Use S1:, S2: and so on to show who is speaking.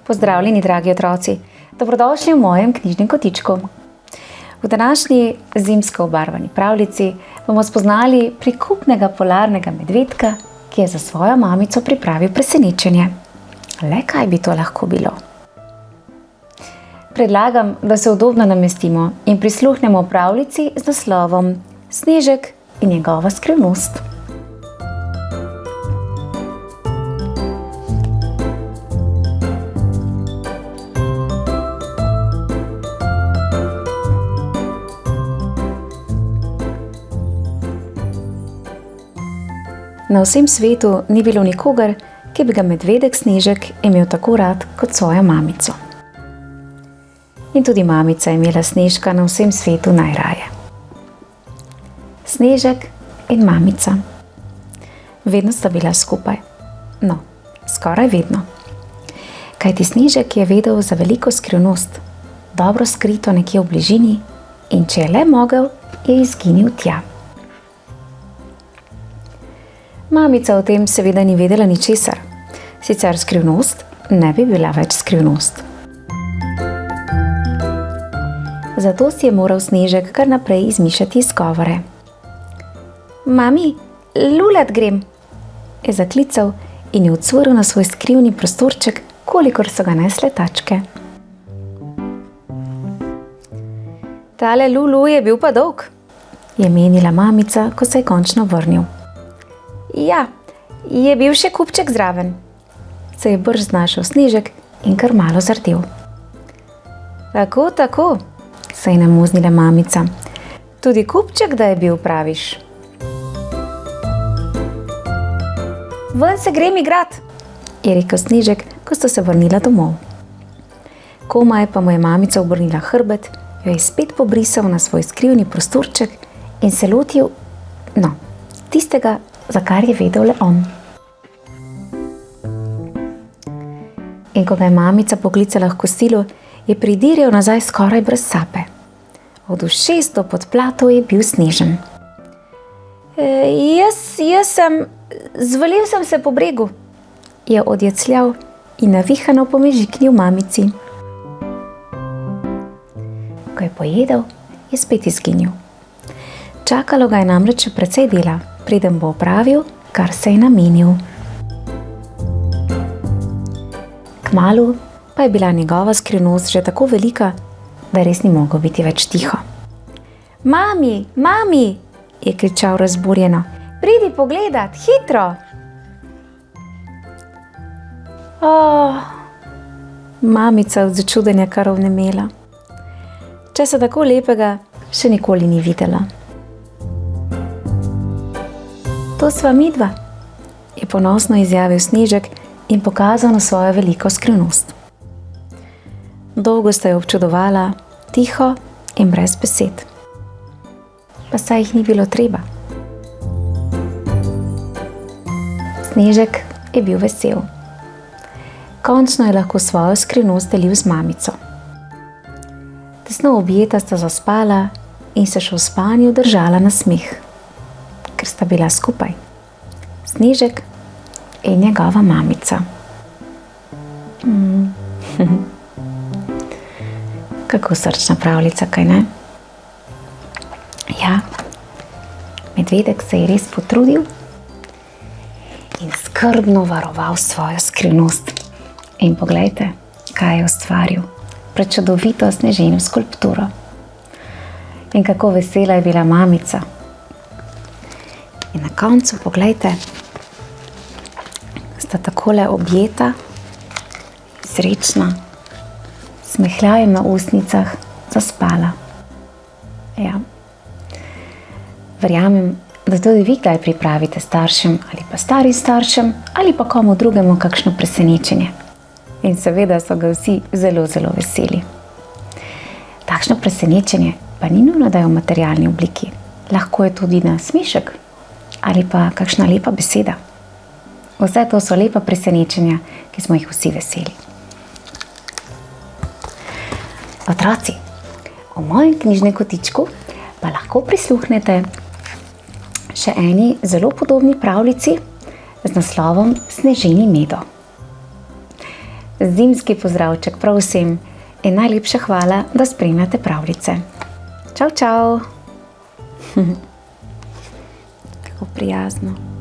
S1: Pozdravljeni, dragi otroci! Dobrodošli v mojem knjižnem kotičku. V današnji zimsko obarvani pravljici bomo spoznali prikupnega polarnega medvedka, ki je za svojo mamico pripravil presenečenje. Le kaj bi to lahko bilo? Predlagam, da se udobno namestimo in prisluhnemo pravljici z naslovom Snežek in njegova skrivnost. Na vsem svetu ni bilo nikogar, ki bi ga medvedek Snežek imel tako rad kot svojo mamico. In tudi mamica je imela Snežka na vsem svetu najraje. Snežek in mamica. Vedno sta bila skupaj. No, skoraj vedno. Kajti Snežek je vedel za veliko skrivnost, dobro skrito nekje v bližini, in če je le mogel, je izginil tja. Mamica o tem seveda ni vedela ničesar, sicer skrivnost ne bi bila več skrivnost. Zato si je moral Snežek kar naprej izmišljati izgovore. Mami, lulat grem, je zaklical in je odcvrl na svoj skrivni prostorček, kolikor so ga nesle tačke. Tale lulu je bil pa dolg, je menila mamica, ko se je končno vrnil. Ja, je bil še kupček zraven, se je brž znašel Snežek in kar malo zardel. Tako, tako, se je namuznila mamica. Tudi kupček, da je bil, praviš? Ven se grem igrat, je rekel Snežek, ko sta se vrnila domov. Komaj pa mu je mamica obrnila hrbet, jo je spet pobrisal na svoj skrivni prostorček in se lotil, tistega, za kar je vedel le on. In ko ga je mamica poklicala h kosilu, je pridirjal nazaj skoraj brez sape. Od ušes do podplatov je bil snežen. Jaz sem, zvalil sem se po bregu, je odjecljal in navihano pomežiknil mamici. Ko je pojedel, je spet izginil. Čakalo ga je namreč precej dela, preden bo opravil, kar se je namenil. Kmalu pa je bila njegova skrivnost že tako velika, da res ni mogel biti več tiho. Mami, mami, je kričal razburjeno, pridi pogledat, hitro! Mamica od začudenja kar ovnemela. Česa tako lepega še nikoli ni videla. To sva midva, je ponosno izjavil Snežek in pokazal na svojo veliko skrivnost. Dolgo sta jo občudovala, tiho in brez besed. Pa saj jih ni bilo treba. Snežek je bil vesel. Končno je lahko svojo skrivnost delil z mamico. Tesno objeta sta zaspala in se še v spanju držala na smeh, ker sta bila skupaj. Snežek in njegova mamica. Kako srčna pravljica, kaj ne? Ja, medvedek se je res potrudil in skrbno varoval svojo skrivnost. In poglejte, kaj je ustvaril. Prečudovito sneženo skulpturo. In kako vesela je bila mamica. In na koncu, poglejte, sta takole objeta, srečna, smehljajem na ustnicah, zaspala. Ja. Verjamem, da tudi vi kdaj pripravite staršem ali pa starim staršem ali pa komu drugemu kakšno presenečenje. In seveda so ga vsi zelo, zelo veseli. Takšno presenečenje pa ni nujno, da je v materialni obliki. Lahko je tudi nasmešek ali pa kakšna lepa beseda. Vse to so lepa presenečenja, ki smo jih vsi veseli. Otroci, v mojem knjižnem kotičku pa lahko prisluhnete še eni zelo podobni pravljici z naslovom Sneženi Medo. Zimski pozdravček prav vsem in najlepša hvala, da spremljate pravljice. Čau, čau! Kako prijazno.